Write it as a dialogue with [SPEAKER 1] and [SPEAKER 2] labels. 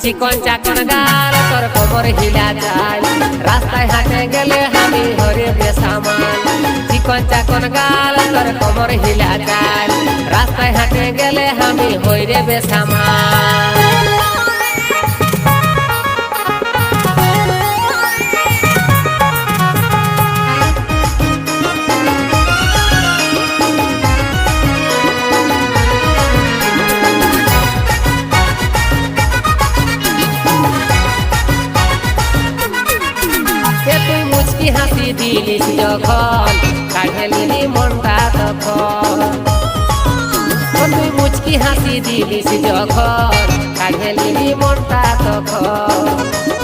[SPEAKER 1] চিকন চাকন গাল তোর কোমর হিলা চাল রাস্তায় হাঁটে গেলে আমি হরে বেসামাল চিকন চাকন গাল তোর কোমর হিলা চাল রাস্তায় হাঁটে গেলে আমি হইরে বেসামাল হাসি দিলিস যখন কাঢ়েলি মনটা তখন তুই মুচকি হাসি দিলিস যখন কাঢ়েলি মনটা তখন